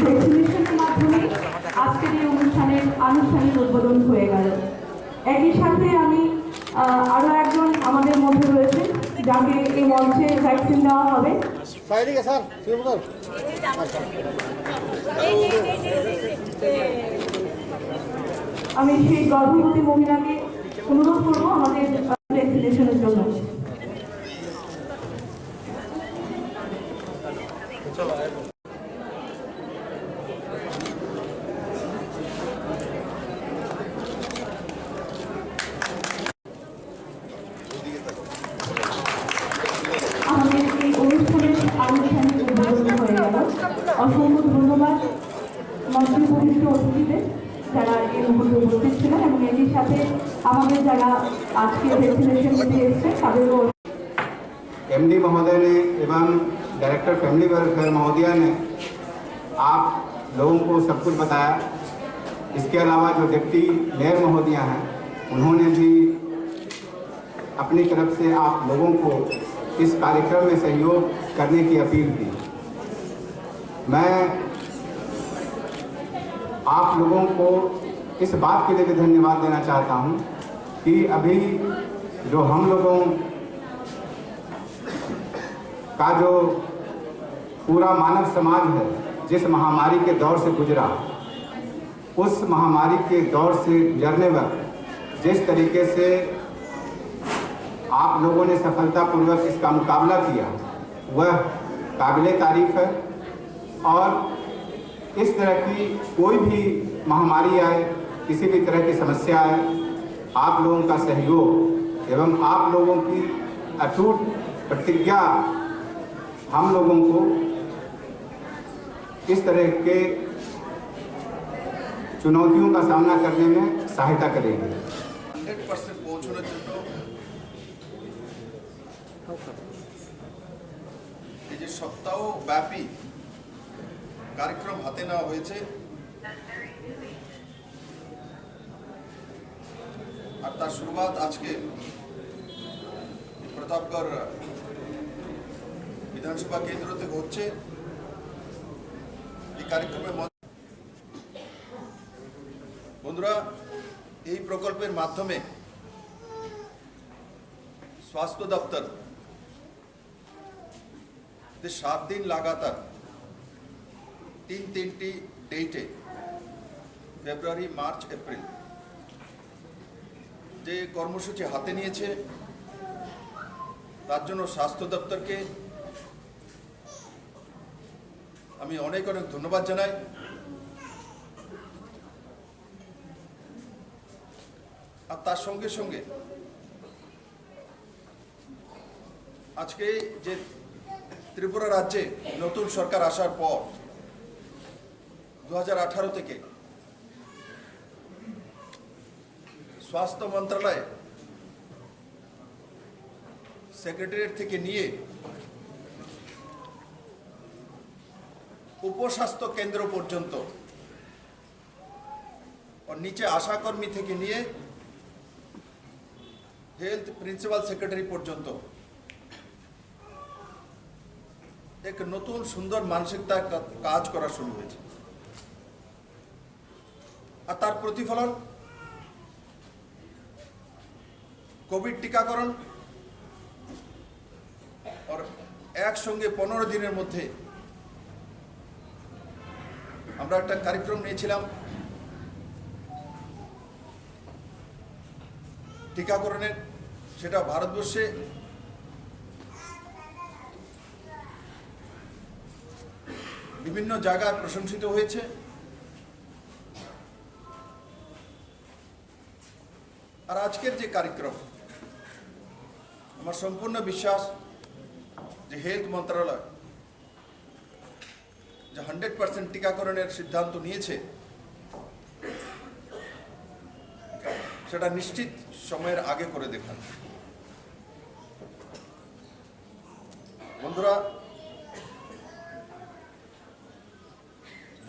ভ্যাকসিনেশনের মাধ্যমে আজকের এই অনুষ্ঠানের আনুষ্ঠানিক উদ্বোধন হয়ে গেল। একই সাথে আমি আরো একজন আমাদের মধ্যে রয়েছে যাকে এই মঞ্চে ভ্যাকসিন দেওয়া হবে। আমি সেই গর্ভবতী মহিলাকে অনুরোধ করবো আমাদের ভ্যাকসিনেশনের জন্য। আমাদের এই অনুষ্ঠানের আনুষ্ঠানিক উদ্বোধন হয়ে গেল। অসংখ্য ধন্যবাদ মঞ্চে উপবিষ্ট অতিথিদের যারা এই মুহূর্তে উপস্থিত ছিলেন এবং এটির সাথে আমাদের যারা আজকে ভ্যাকসিনেশন নিতে এসেছে তাদেরও। एमडी महोदय ने एवं डायरेक्टर फैमिली वेलफेयर महोदया ने आप लोगों को सब कुछ बताया। इसके अलावा जो डिप्टी मेयर महोदया हैं उन्होंने भी अपनी तरफ से आप लोगों को इस कार्यक्रम में सहयोग करने की अपील की। मैं आप लोगों को इस बात के लिए भी धन्यवाद देना चाहता हूं कि अभी जो हम लोगों का जो पूरा मानव समाज है जिस महामारी के दौर से गुजरा, उस महामारी के दौर से गुजरने वक्त जिस तरीके से आप लोगों ने सफलतापूर्वक इसका मुकाबला किया वह काबिले तारीफ है। और इस तरह की कोई भी महामारी आए, किसी भी तरह की समस्या आए, आप लोगों का सहयोग एवं आप लोगों की अटूट प्रतिज्ञा हम लोगों को इस तरह के चुनौतियों का सामना करने में सहायता करेगी। 100% পৌঁছানোর জন্য এই যে সপ্তাহব্যাপী कार्यक्रम हाथे नेওয়া হয়েছে আর তার শুরুয়াত আজকে প্রতাপগড় বিধানসভা কেন্দ্র থেকে হচ্ছে। এই কার্যক্রমে বন্ধুরা এই প্রকল্পের মাধ্যমে স্বাস্থ্য দপ্তর 7 दिन লাগাতার 3টি ডেটে ফেব্রুয়ারি, মার্চ, এপ্রিল যে কর্মসূচি হাতে নিয়েছে তার জন্য স্বাস্থ্য দপ্তরকে আমি অনেক অনেক ধন্যবাদ জানাই। আর তার সঙ্গে সঙ্গে আজকে যে ত্রিপুরা রাজ্যে নতুন সরকার আসার পর 2018 থেকে স্বাস্থ্য মন্ত্রণালয় সেক্রেটারিয়েট থেকে নিয়ে উপস্বাস্থ্য কেন্দ্র পর্যন্ত और नीचे आशा कर्मी থেকে নিয়ে হেলথ প্রিন্সিপাল সেক্রেটারি পর্যন্ত এক নতুন সুন্দর মানসিকতা কাজ করা শুরু হয়েছে। আর তার প্রতিফলন কোভিড টিকাকরণ और একসঙ্গে 15 দিনের মধ্যে আমরা একটা কার্যক্রম নিয়েছিলাম টিকাকরণের। সেটা ভারতবর্ষে বিভিন্ন জায়গায় প্রশংসিত হয়েছে। আর আজকের যে কার্যক্রম আমার সম্পূর্ণ বিশ্বাস যে হেলথ মন্ত্রণালয় যে 100% টিকাকরণের সিদ্ধান্ত নিয়েছে সেটা নিশ্চিত সময়ের আগে করে দেখান। বন্ধুরা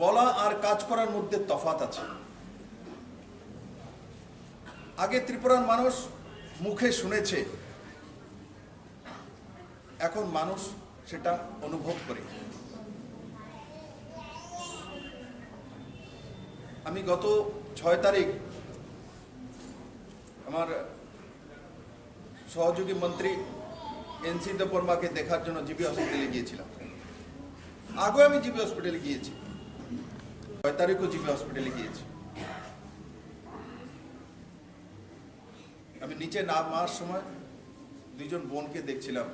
বলা আর কাজ করার মধ্যে তফাৎ আছে। আগে ত্রিপুরার মানুষ মুখে শুনেছে, এখন মানুষ সেটা অনুভব করে। আমি গত 6 তারিখ আমার সহযোগী মন্ত্রী এনসি দেববর্মাকে দেখার জন্য জিবি হসপিটালে গিয়েছিলাম। আগে আমি জিবি হসপিটালে গিয়েছি, 6 তারিখও জিবি হসপিটালে গিয়েছি। আমি নিচে নামার সময় দুইজন বোনকে দেখছিলাম,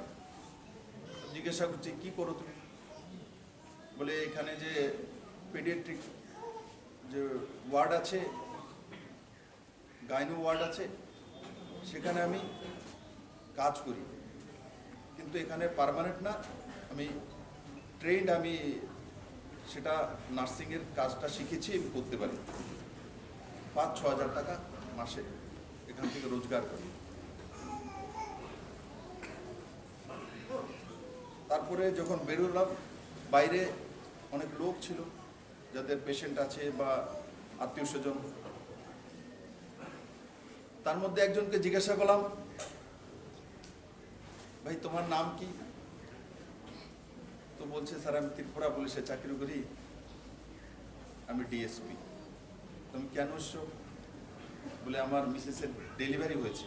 জিজ্ঞাসা করছি কি করো তুমি? বলে এখানে যে পেডিয়াট্রিক যে ওয়ার্ড আছে, গাইনো ওয়ার্ড আছে, সেখানে আমি কাজ করি, কিন্তু এখানে পার্মানেন্ট না, আমি ট্রেন্ড, আমি সেটা নার্সিংয়ের কাজটা শিখেছি, আমি করতে পারি। 5-6 হাজার টাকা মাসে এখান থেকে রোজগার করি। তারপরে যখন বেরোলাম, বাইরে অনেক লোক ছিল যাদের পেশেন্ট আছে বা আত্মীয় স্বজন। তার মধ্যে একজনকে জিজ্ঞাসা করলাম, ভাই তোমার নাম কি? তো বলছে, স্যার আমি ত্রিপুরা পুলিশে চাকরি করি, আমি ডিএসপি। তুমি কেন এসছো? বলে আমার মিসেসের ডেলিভারি হয়েছে।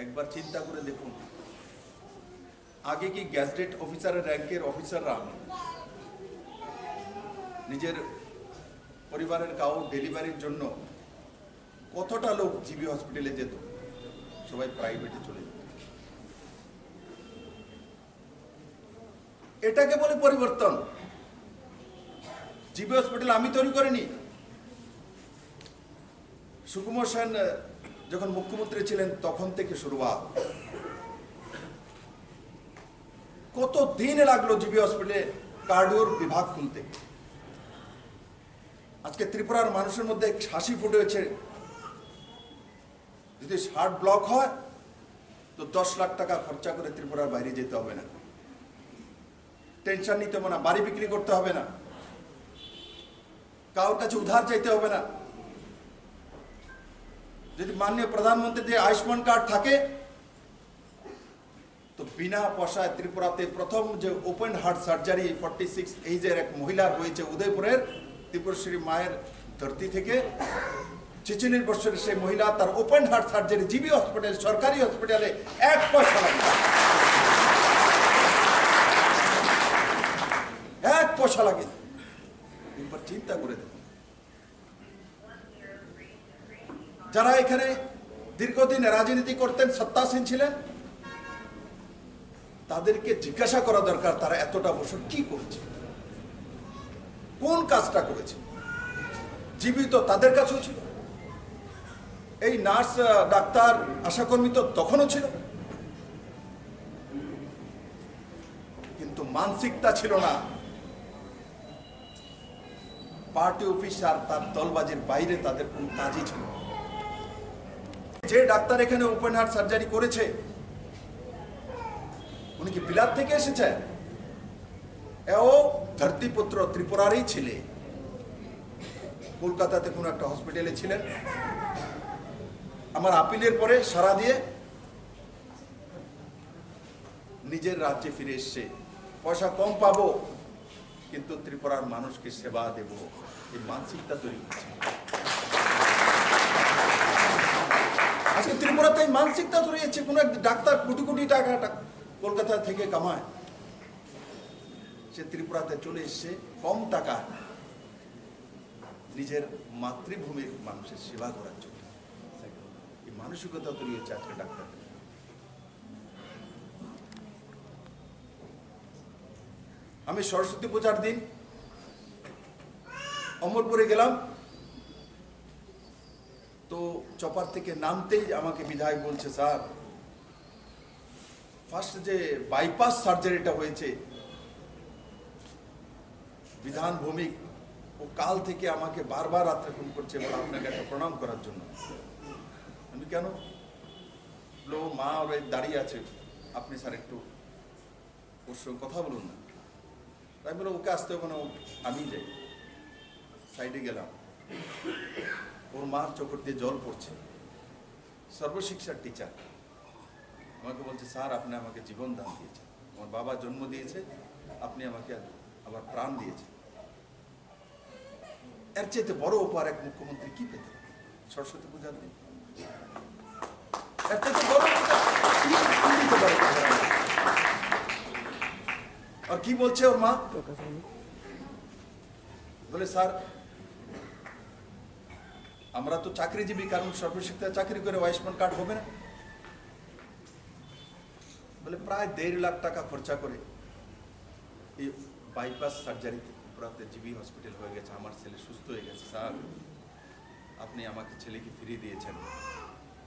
একবার চিন্তা করে দেখুন, আগে কি গ্যাজেটেড অফিসারের র্যাঙ্কের অফিসাররা নিজের পরিবারের কাউ ডেলিভারির জন্য কতটা লোক জিবি হসপিটালে যেত? সবাই প্রাইভেটে চলে যেত। এটাকে বলে পরিবর্তন। জিবি হসপিটাল আমি তৈরি করিনি। সুকুমার সেন যখন মুখ্যমন্ত্রী ছিলেন তখন থেকে শুরুয়াত। কত দিন লাগলো জিবি হসপিটালে কার্ডিওর বিভাগ খুলতে। আজকে ত্রিপুরার মানুষের মধ্যে হাসি ফুটেছে, যদি হার্ট ব্লক হয় তো 10 লাখ টাকা খরচা করে ত্রিপুরার বাইরে যেতে হবে না, টেনশন নিতে হবে না, বাড়ি বিক্রি করতে হবে না, কারোর কাছে উধার চাইতে হবে না। যদি মাননীয় প্রধানমন্ত্রীর আয়ুষ্মান কার্ড থাকে তো বিনা পয়সায় ত্রিপুরাতে প্রথম যে ওপেন হার্ট সার্জারি 46 এজের এক মহিলার হয়েছে উদয়পুরের ত্রিপুরেশ্বরী মায়ের ধরতি থেকে। 46 বছরের সেই মহিলা তার open heart surgery GB hospital, সরকারি হসপিটালে 1 পয়সা লাগে, 1 পয়সা লাগে। একবার চিন্তা করে দেখুন, যারা এখানে দীর্ঘদিন রাজনীতি করতেন, সত্তাসীন ছিলেন, তাদেরকে জিজ্ঞাসা করা দরকার তারা এতটা বছর কি করেছে, কোন কাজটা করেছে। জীবিত তাদের কাছেও ছিল, এই নার্স, ডাক্তার, আশাকর্মী তো তখনও ছিল, কিন্তু মানসিকতা ছিল না। পার্টি অফিসার তার দলবাজির বাইরে তাদের কোন কাজই ছিল। যে ডাক্তার এখানে ওপেন হার্ট সার্জারি করেছে উনি কি বিলাত থেকে এসেছে? ও ধরতিপুত্র, ত্রিপুরারই ছিলে, কলকাতাতে কোনো একটা হসপিটালে ছিলেন। আমার আপিলের পরে সারা দিয়ে নিজের রাজ্যে ফিরে এসছে। পয়সা কম পাবো কিন্তু ত্রিপুরার মানুষকে সেবা দেব, এই মানসিকতা তৈরি হচ্ছে। আজকে ত্রিপুরাতে এই মানসিকতা তৈরি হচ্ছে। কোনো এক ডাক্তার কোটি কোটি টাকা কলকাতা থেকে কামায়, সে ত্রিপুরাতে চলে এসছে কম টাকা নিজের মাতৃভূমির মানুষের সেবা করার জন্য। এই মানসিকতা তৈরি হচ্ছে আজকে ডাক্তার। আমি সরস্বতী পূজার দিন অমরপুরে গেলাম, তো চপার থেকে নামতেই আমাকে বিধায়ক বলছে, স্যার ফার্স্ট যে বাইপাস সার্জারিটা হয়েছে বিধান ভৌমিক, ও কাল থেকে আমাকে বারবার রাত্রে ফোন করছে, বলে আপনাকে একটা প্রণাম করার জন্য। আমি কেন? লো মা ওর দাঁড়িয়ে আছে, আপনি স্যার একটু ওর সঙ্গে কথা বলুন না। তাই বলে ওকে আসতে হবে না, আমি যাই। সাইডে গেলাম, ওর মার চোখের দিয়ে জল পড়ছে। সর্বশিক্ষার টিচার আমাকে বলছে, স্যার আপনি আমাকে জীবন দান দিয়েছেন, আমার বাবা জন্ম দিয়েছে, আপনি আমাকে আবার প্রাণ দিয়েছেন। এর চেয়ে বড় উপহার এক মুখ্যমন্ত্রী কি পেতে পারে সরস্বতী পূজার দিন? এর চেয়ে বড় উপহার কি দিতে পারে? আর কি বলছে ওর মা? বলে, স্যার আমরা তো চাকরিজীবী, কারণ সর্বশিক্ষা চাকরি করে আয়ুষ্মান কার্ড হবে না। বলে প্রায় 1.5 লাখ টাকা খরচা করে এই বাইপাস সার্জারিতে পুরাতে জিবি হসপিটাল হয়ে গেছে, আমার ছেলে সুস্থ হয়ে গেছে। স্যার আপনি আমাকে ছেলেকে ফিরিয়ে দিয়েছেন।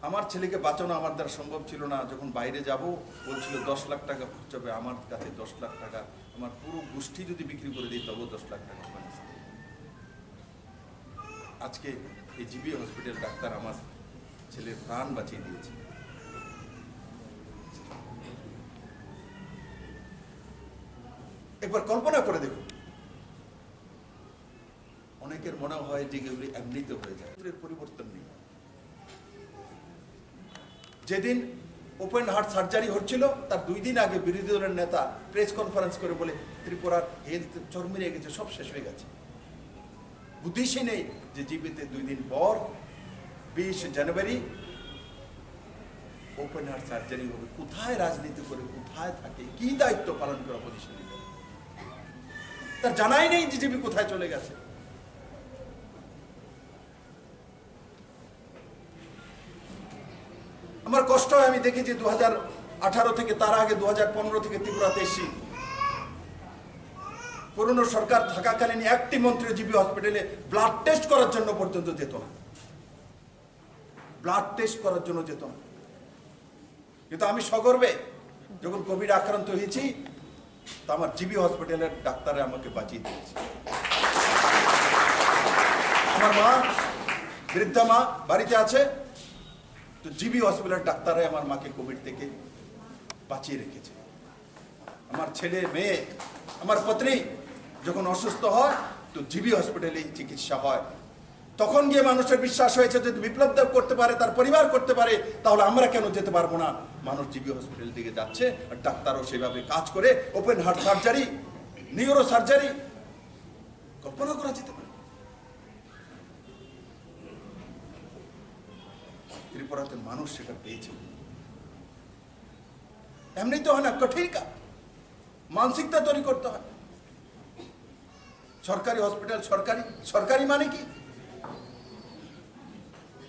আমার ছেলেকে বাঁচানো আমার দ্বারা সম্ভব ছিল না। যখন বাইরে যাব বলছিল 10 লাখ টাকা খরচ হবে, আমার কাছে 10 লাখ টাকা, আমার পুরো গোষ্ঠী যদি বিক্রি করে দিই তবুও 10 লাখ টাকা হবে না। আজকে এই জিবি হসপিটাল ডাক্তার আমার ছেলের প্রাণ বাঁচিয়ে দিয়েছে। একবার কল্পনা করে দেখুন। অনেকের মনে হয় যে এগুলি এমনিতে হয়ে যায়, পরিবর্তন নেই। যেদিন ওপেন হার্ট সার্জারি হচ্ছিল তার 2 দিন আগে বিরোধী দলের নেতা প্রেস কনফারেন্স করে বলে ত্রিপুরার হেলথ চরমিয়ে গেছে, সব শেষ হয়ে গেছে। বুদ্ধিসী নেই যে জীবিতে 2 দিন পর 20 জানুয়ারি ওপেন হার্ট সার্জারি হবে। কোথায় রাজনীতি করে, কোথায় থাকে, কি দায়িত্ব পালন করে অপোজিশন লিডার? তার জানাই নেই যে জিবি কোথায় চলে গেছে। আমার কষ্ট হয়, আমি দেখেছি 2018 থেকে, তার আগে 2015 থেকে ত্রিপুরাতে এসেছি। পুরনো সরকার থাকাকালীন একটি মন্ত্রী জিবি হসপিটালে ব্লাড টেস্ট করার জন্য পর্যন্ত যেত না, ব্লাড টেস্ট করার জন্য যেত না। কিন্তু আমি সগর্বে যখন কোভিড আক্রান্ত হয়েছি, তো আমার জিবি হসপিটালের ডাক্তারে আমাকে বাঁচিয়ে দিয়েছে। আমার মা, বৃদ্ধা মা বাড়িতে আছে, তো জিবি হসপিটালের ডাক্তারে আমার মাকে কোভিড থেকে বাঁচিয়ে রেখেছে। আমার ছেলে মেয়ে, আমার পত্নী যখন অসুস্থ হয় তো জিবি হসপিটালেই চিকিৎসা হয়। তখন গিয়ে মানুষের বিশ্বাস হয়েছে যদি বিপ্লব দেব করতে পারে, তার পরিবার করতে পারে, তাহলে আমরা কেন যেতে পারবো না? মানুষ জিবি হসপিটাল দিকে যাচ্ছে, আর ডাক্তারও সেভাবে কাজ করে। Open heart surgery, neuro surgery কল্পনা করা যেতে পারে। ত্রিপুরাতে মানুষ সেটা পেয়েছে। এমনি তো হয় না, কঠিন কাজ, মানসিকতা তৈরি করতে হয়। সরকারি হসপিটাল সরকারি, সরকারি মানে কি?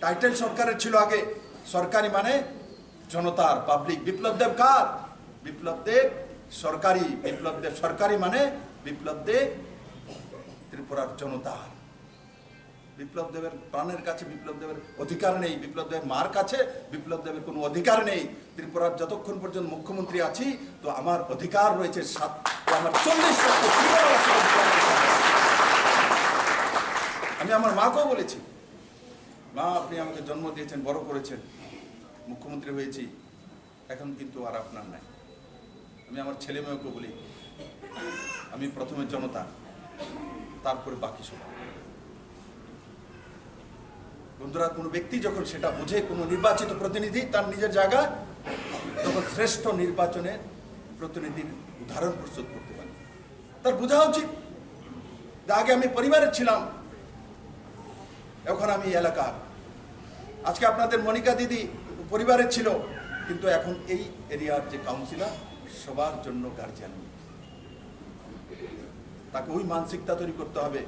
টাইটেল সরকারের ছিল আগে, সরকারি মানে জনতার, পাবলিক। বিপ্লব দেব কার? বিপ্লব দেব সরকারি। বিপ্লব দেব সরকারি মানে বিপ্লব দেব ত্রিপুরার জনতার। বিপ্লব দেবের প্রাণের কাছে বিপ্লব দেবের অধিকার নেই, বিপ্লব দেবের মার কাছে বিপ্লব দেবের কোনো অধিকার নেই। ত্রিপুরার যতক্ষণ পর্যন্ত মুখ্যমন্ত্রী আছি তো আমার অধিকার রয়েছে, আমার 40 লক্ষ। আমি আমার মাকেও বলেছি, মা আপনি আমাকে জন্ম দিয়েছেন, বড় করেছেন, মুখ্যমন্ত্রী হয়েছি, এখন কিন্তু আর আপনার নাই। আমি আমার ছেলে মেয়েকে বলি, আমি প্রথমে জনতা, তারপরে বাকি সব। বন্ধুরা, কোনো ব্যক্তি যখন সেটা বুঝে, কোনো নির্বাচিত প্রতিনিধি তার নিজের জায়গা, তখন শ্রেষ্ঠ নির্বাচনের প্রতিনিধির উদাহরণ প্রস্তুত করতে পারে। তার বোঝা উচিত যে আগে আমি পরিবারের ছিলাম, এখন আমি এলাকার। আজকে আপনাদের মনিকা দিদি পরিবারের ছিল, কিন্তু এখন এই এরিয়ার যে কাউন্সিলর সবার জন্য গার্জিয়ান। তাকে ওই মানসিকতা তৈরি করতে হবে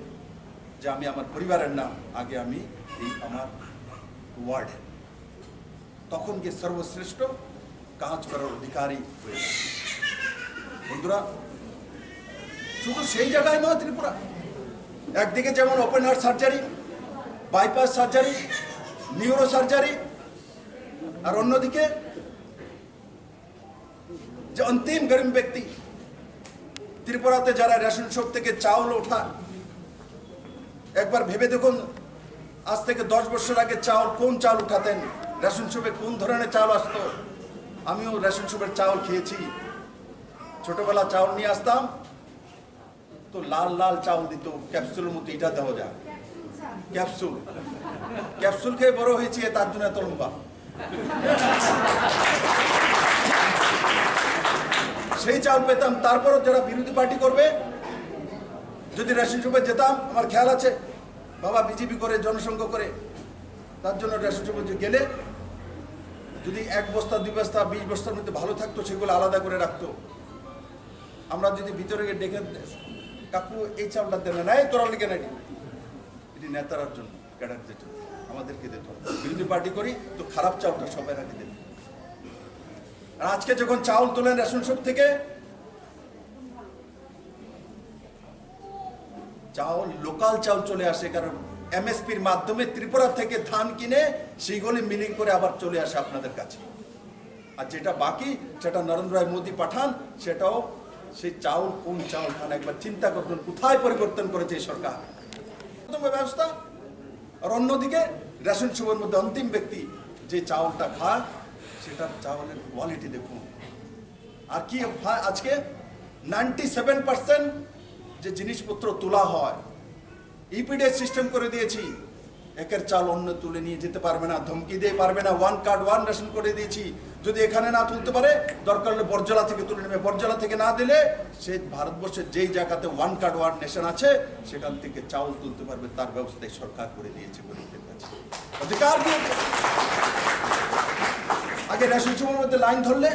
যে আমি আমার পরিবারের না, আগে আমি এই আমার ওয়ার্ডের। তখন গিয়ে সর্বশ্রেষ্ঠ কাজ করার অধিকারী হয়ে যায়। বন্ধুরা, শুধু সেই জায়গায় নয় ত্রিপুরা, একদিকে যেমন open heart surgery, bypass surgery, neuro surgery, আর অন্যদিকে যে অন্তিম গরিব ব্যক্তি ত্রিপুরাতে যারা রেশন শপ থেকে চাউল ওঠায়, একবার ভেবে দেখুন, আজ থেকে 10 বছর আগে চাউল, কোন চাউল উঠাতেন, রেশন শপে কোন ধরনের চাউল আসতো? আমিও রেশন শপের চাউল খেয়েছি। ছোটবেলা চাউল নিয়ে আসতাম তো লাল লাল চাউল দিত, ক্যাপসুলের মতো, এটা দেওয়া যায়। ক্যাপসুল ক্যাপসুল খেয়ে বড় হয়েছি, তার জন্য এত লম্বা। সেই চাল পেতাম, তারপরও যারা বিরোধী পার্টি করবে, যদি রেশন শপে যেতাম, আমার খেয়াল আছে বাবা বিজেপি করে জনসংঘ করে, তার জন্য রেশন শপে গেলে যদি 1 বস্তা 2 বস্তা 20 বস্তার মধ্যে ভালো থাকতো, সেগুলো আলাদা করে রাখতো। আমরা যদি ভিতরে ডেকে, কাকু এই চালটা দেবে না, এই তোরা লিখে নাই, এটি নেতারার জন্য, ক্যাডারদের জন্য, আমাদেরকে দিতে হবে। বিরোধী পার্টি করি তো খারাপ চালটা সবাই রাখে দেবে। আর আজকে যখন চাউল তোলেন রেশন শপ থেকে, চাউল লোকাল চাউল চলে আসে, কারণ এমএসপির মাধ্যমে ত্রিপুরা থেকে ধান কিনে সেইগুলি মিলিং করে আবার চলে আসে আপনাদের কাছে। আর যেটা বাকি সেটা নরেন্দ্র মোদী পাঠান, সেটাও সেই চাউল কোন চাউল খান একবার চিন্তা করবেন, কোথায় পরিবর্তন করেছে এই সরকার ব্যবস্থা। আর অন্যদিকে রেশন শপের মধ্যে অন্তিম ব্যক্তি যে চাউলটা খায়, সেটার চাউলের কোয়ালিটি দেখুন। আর কি আজকে 97% যে জিনিসপত্র তোলা হয়, ইপিডিএস সিস্টেম করে দিয়েছি, একের চাল অন্য তুলে নিয়ে যেতে পারবে না, ধমকি দিয়ে পারবে না, 1 কার্ড 1 রেশন করে দিয়েছি। যদি এখানে না তুলতে পারে, দরকার হলে বরজলা থেকে তুলে নেবে, বরজলা থেকে না দিলে সে ভারতবর্ষের যেই জায়গাতে 1 কার্ড 1 রেশন আছে, সেখান থেকে চাউল তুলতে পারবে, তার ব্যবস্থায় সরকার করে দিয়েছে গরিবদের কাছে, অধিকার দিয়েছে। আগে রেশন শপের মধ্যে লাইন ধরলে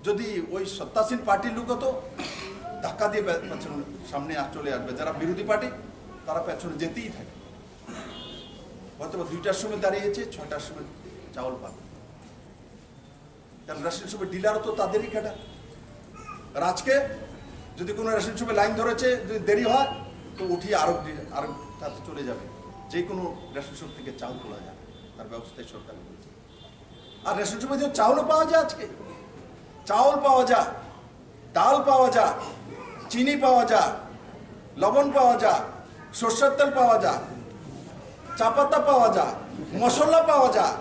যদি ওই সত্তাসীন পার্টির লোক হতো, ধাক্কা দিয়ে পেছনে সামনে চলে আসবে। যারা বিরোধী পার্টি, তারা পেছনে যেতেই থাকে। হয়তো 2টার সময় দাঁড়িয়েছে, 6টার সময় চাউল পাবে, কারণ রেশন শপের ডিলারও তো তাদেরই কাটা। আর আজকে যদি কোনো রেশন শপে লাইন ধরেছে, যদি দেরি হয়, তো উঠিয়ে আরো তাতে চলে যাবে, যে কোনো রেশন শপ থেকে চাউল তোলা যাবে, তার ব্যবস্থায় সরকার করেছে। আর রেশন শপে যে চাউলও পাওয়া যায়, আজকে চাউল পাওয়া যায়, ডাল পাওয়া যায়, চিনি পাওয়া যায়, লবণ পাওয়া যায়, সরষের তেল পাওয়া যায়, চা পাতা পাওয়া যায়, মশলা পাওয়া যায়।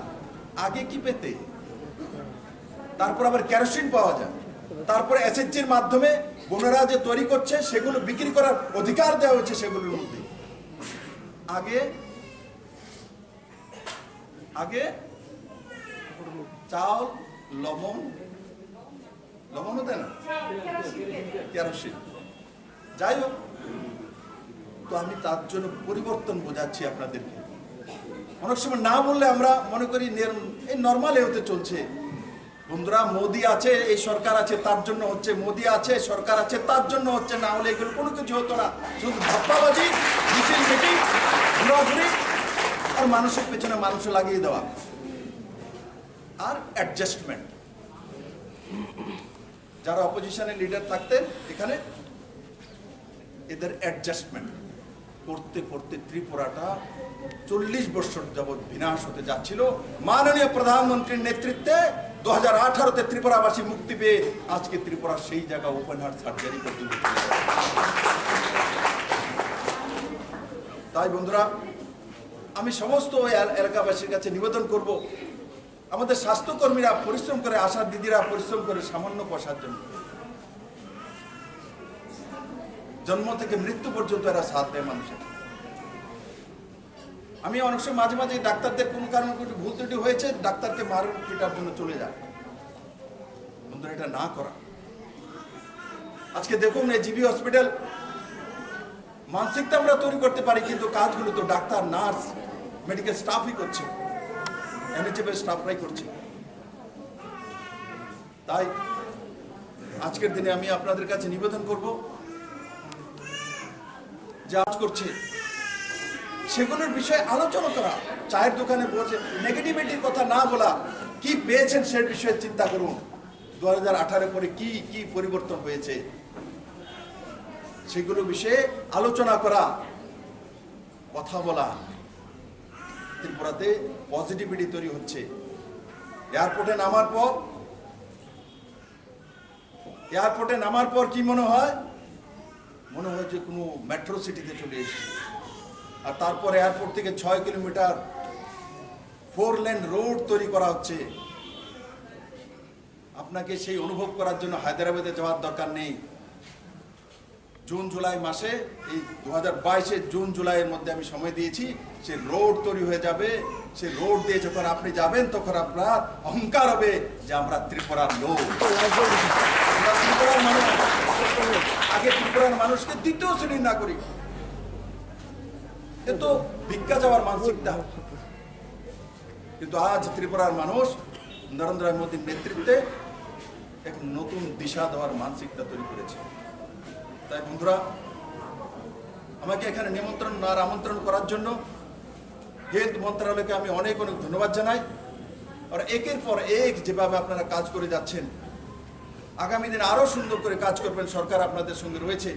আগে কি পেতে? তারপর আবার কেরোসিন পাওয়া যায়, তারপরে এসএইচজির মাধ্যমে বোনেরা যে তৈরি করছে, সেগুলো বিক্রি করার অধিকার দেওয়া হয়েছে সেগুলোর মধ্যে। আগে চাল, লবণও দেয় না, কেরোসিন। যাই হোক, তো আমি তার জন্য পরিবর্তন বোঝাচ্ছি আপনাদেরকে। অনেক সময় না বললে আমরা মনে করি এই নর্মাল হতে চলছে। বন্ধুরা, মোদি আছে, এই সরকার আছে, তার জন্য হচ্ছে, মোদি আছে, সরকার আছে, তার জন্য হচ্ছে, না হলে এগুলো কোনো কিছু হতো না। শুধু ধাপ্পাবাজি, মিছিল মিটিং, ঘোরাঘুরি, আর মানুষের পেছনে মানুষ লাগিয়ে দেওয়া, আর অ্যাডজাস্টমেন্ট। যারা অপোজিশনের লিডার থাকতেন এখানে, এদের অ্যাডজাস্টমেন্ট করতে করতে ত্রিপুরাটা 40 বছর যাবৎ বিনাশ হতে যাচ্ছিল। মাননীয় প্রধানমন্ত্রীর নেতৃত্বে 2018-তে ত্রিপুরাবাসী মুক্তি পেয়ে আজকে ত্রিপুরা সেই জায়গা ওপেন হার্ট সার্জারি পর্যন্ত চলে গেছে। তাই বন্ধুরা, আমি সমস্ত এলাকাবাসীর কাছে নিবেদন করব, আমাদের স্বাস্থ্যকর্মীরা পরিশ্রম করে, আশা দিদিরা পরিশ্রম করে সামান্য পয়সার জন্য, জন্ম থেকে মৃত্যু পর্যন্ত এরা সাথ দেয় মানুষের। আমি অনেক সময় মাঝে মাঝে ডাক্তারদের কোনো কারণে ভুল ত্রুটি হয়েছে, ডাক্তারকে মার পিটার জন্য চলে যায়। বন্ধুরা, এটা না করা। আজকে দেখুন, এই জিবি হসপিটাল, মানসিকতা আমরা তৈরি করতে পারি, কিন্তু কাজগুলো তো ডাক্তার, নার্স, মেডিকেল স্টাফই করছে, এনএচএফ এর স্টাফরাই করছে। তাই আজকের দিনে আমি আপনাদের কাছে নিবেদন করব, যে আজ করছে সেগুলোর বিষয়ে আলোচনা করা। চায়ের দোকানে বসে নেগেটিভিটির কথা না বলা, কি পেয়েছেন সে বিষয়ে চিন্তা করুন। 2018 পরে কি কি পরিবর্তন হয়েছে, সেগুলো বিষয়ে আলোচনা করা, কথা বলা। ত্রিপুরাতে পজিটিভিটি তৈরি হচ্ছে। এয়ারপোর্টে নামার পর কি মনে হয়? মনে হয় যে কোনো মেট্রো সিটিতে চলে এসেছে। আর তারপর এয়ারপোর্ট থেকে 6 কিলোমিটার 4 লেন রোড তৈরি করা হচ্ছে। আপনাকে সেই অনুভব করার জন্য হায়দ্রাবাদে যাওয়ার দরকার নেই। জুন জুলাই মাসে এই 2022-এর জুন জুলাইয়ের মধ্যে আমি সময় দিয়েছি, সে রোড তৈরি হয়ে যাবে। সে রোড দিয়ে যখন আপনি যাবেন তখন আপনার অহংকার হবে যে আমরা ত্রিপুরার লোক, আমরা ত্রিপুরার মানুষ। আগে ত্রিপুরার মানুষকে দ্বিতীয় শ্রেণীর নাগরিক, কিন্তু ভিক্ষা যাওয়ার মানসিকতা। কিন্তু আজ ত্রিপুরার মানুষ নরেন্দ্র মোদীর নেতৃত্বে এক নতুন দিশা দেওয়ার মানসিকতা তৈরি করেছে। তাই বন্ধুরা, আমাকে এখানে নিমন্ত্রণ আর আমন্ত্রণ করার জন্য হেলথ মন্ত্রণালয়কে আমি অনেক অনেক ধন্যবাদ জানাই। আর একের পর এক যেভাবে আপনারা কাজ করে যাচ্ছেন, আগামী দিন আরো সুন্দর করে কাজ করবেন। সরকার আপনাদের সঙ্গে রয়েছে।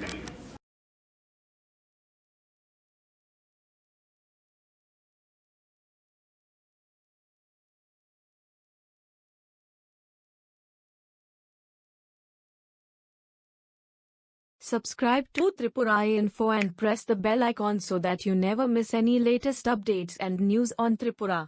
Subscribe to Tripura Info and press the bell icon so that you never miss any latest updates and news on Tripura.